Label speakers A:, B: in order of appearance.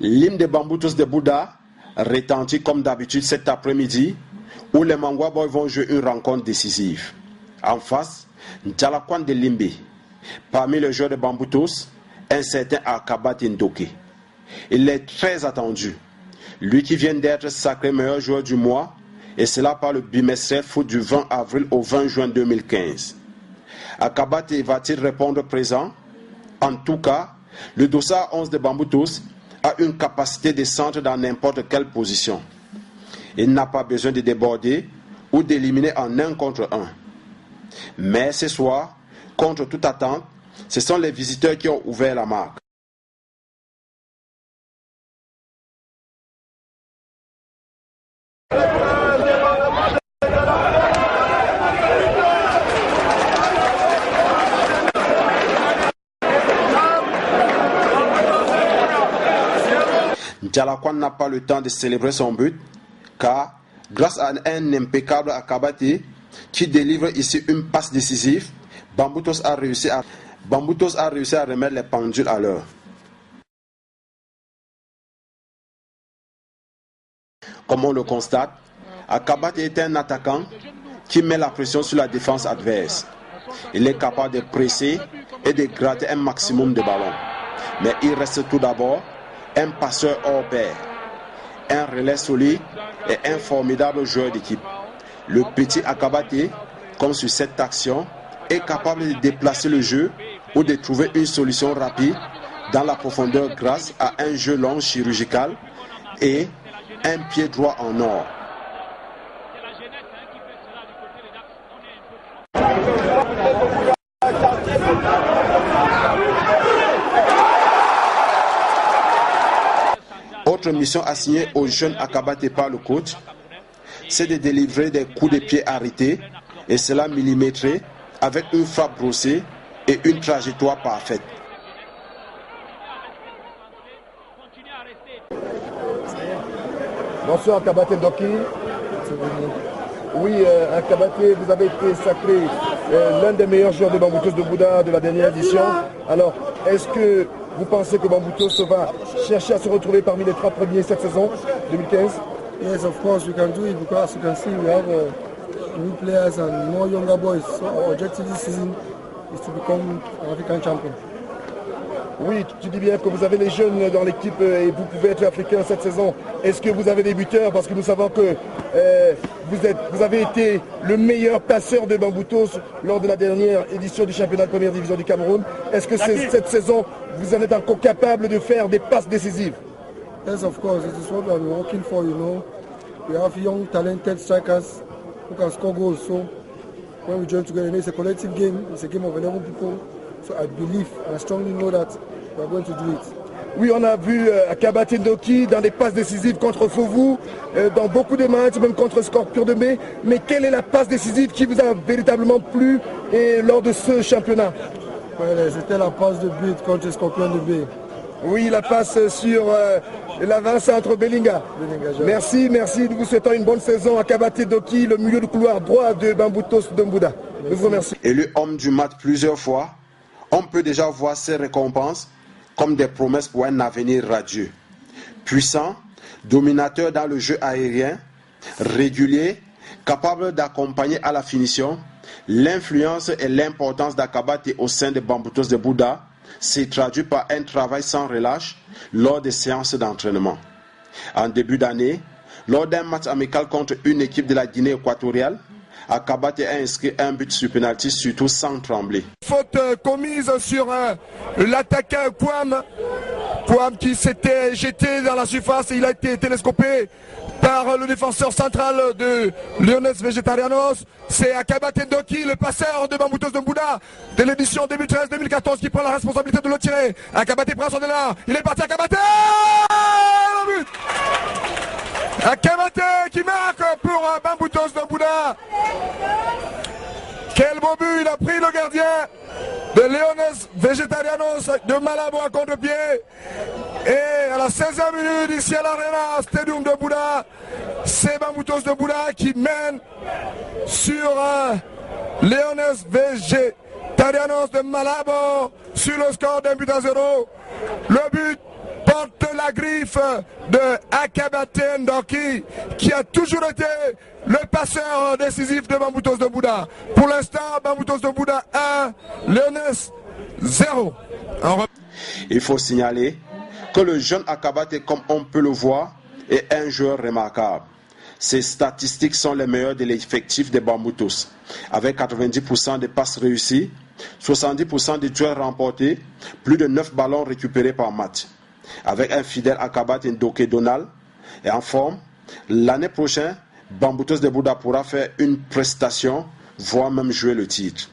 A: L'hymne des Bamboutos de Bouddha retentit comme d'habitude cet après-midi où les Mangwa Boys vont jouer une rencontre décisive. En face, Ndjalakwan de Limbe. Parmi les joueurs de Bamboutos, un certain Akabat Ndoke. Il est très attendu. Lui qui vient d'être sacré meilleur joueur du mois, et cela par le bimestriel foot du 20 avril au 20 juin 2015. Akabat va-t-il répondre présent? En tout cas, le dossard 11 de Bamboutos a une capacité de centre dans n'importe quelle position. Il n'a pas besoin de déborder ou d'éliminer en 1 contre 1. Mais ce soir, contre toute attente, ce sont les visiteurs qui ont ouvert la marque. Ndjalakwan n'a pas le temps de célébrer son but car, grâce à un impeccable Akabate qui délivre ici une passe décisive, Bamboutos a réussi à remettre les pendules à l'heure. Comme on le constate, Akabate est un attaquant qui met la pression sur la défense adverse. Il est capable de presser et de gratter un maximum de ballons. Mais il reste tout d'abord un passeur hors pair, un relais solide et un formidable joueur d'équipe. Le petit Akabate, comme sur cette action, est capable de déplacer le jeu ou de trouver une solution rapide dans la profondeur grâce à un jeu long chirurgical et un pied droit en or. Autre mission assignée au jeune Akabate par le coach, c'est de délivrer des coups de pied arrêtés et cela millimétré avec une frappe brossée et une trajectoire parfaite.
B: Bonsoir Akabate Ndoki. Oui, Akabate, vous avez été sacré l'un des meilleurs joueurs de Bamboutos de Bouddha de la dernière édition. Alors, est-ce que vous pensez que Bamboutos va chercher à se retrouver parmi les 3 premiers cette saison 2015?
C: Yes, of course we can do it because you can see we have new players and more younger boys. So our objective this season is to become an African champion.
B: Oui, tu dis bien que vous avez les jeunes dans l'équipe et vous pouvez être africain cette saison. Est-ce que vous avez des buteurs? Parce que nous savons que vous avez été le meilleur passeur de Bamboutos lors de la dernière édition du championnat de première division du Cameroun. Est-ce que cette saison, vous en êtes encore capable de faire des passes décisives?
C: Yes, of course. It is what we are working for, you know. We have young, talented strikers who can score goals. So when we join together, it's a collective game. It's a game of 11 people. So I believe and I strongly know that we are going to do it.
B: Oui, on a vu Akabate Ndoki dans des passes décisives contre Fovu, dans beaucoup de matchs, même contre Scorpion de Mai. Mais quelle est la passe décisive qui vous a véritablement plu lors de ce championnat?
C: C'était la passe de but contre Scorpion de Mai.
B: Oui, la passe sur l'avant-centre Bellinga. Merci, nous vous souhaitons une bonne saison. Akabate Ndoki, le milieu de couloir droit de Bamboutos de Bouddha. Je vous remercie.
A: Élu homme du match plusieurs fois, on peut déjà voir ces récompenses comme des promesses pour un avenir radieux. Puissant, dominateur dans le jeu aérien, régulier, capable d'accompagner à la finition, l'influence et l'importance d'Akabate au sein des Bamboutos de Bouddha s'est traduit par un travail sans relâche lors des séances d'entraînement. En début d'année, lors d'un match amical contre une équipe de la Guinée équatoriale, Akabate a inscrit un but sur penalty, surtout sans trembler.
B: Faute commise sur l'attaquant Kouam qui s'était jeté dans la surface et il a été télescopé par le défenseur central de Leones Vegetarianos. C'est Akabate Ndoki, le passeur de Bamboutos de Bouddha de l'édition 2013-2014 qui prend la responsabilité de le tirer. Akabate prend son élan, il est parti Akabate, le but. Akabate qui marque pour Bamboutos de Bouddha. Quel beau but, il a pris le gardien de Leones Vegetarianos de Malabo à contre-pied. Et à la 16e minute, ici à l'Arena Stadium de Bouddha, c'est Bamboutos de Bouddha qui mène sur Leones Vegetarianos de Malabo sur le score d'1-0. Le but porte la griffe de Akabate Ndoki, qui a toujours été le passeur décisif de Bamboutos de Bouddha. Pour l'instant, Bamboutos de Bouddha 1, Lyonnaise 0.
A: Il faut signaler que le jeune Akabate, comme on peut le voir, est un joueur remarquable. Ses statistiques sont les meilleures de l'effectif des Bamboutos, avec 90% des passes réussies, 70% des duels remportés, plus de 9 ballons récupérés par match. Avec un fidèle Akabate Ndoke Donald et en forme, l'année prochaine, Bamboutos de Bouddha pourra faire une prestation, voire même jouer le titre.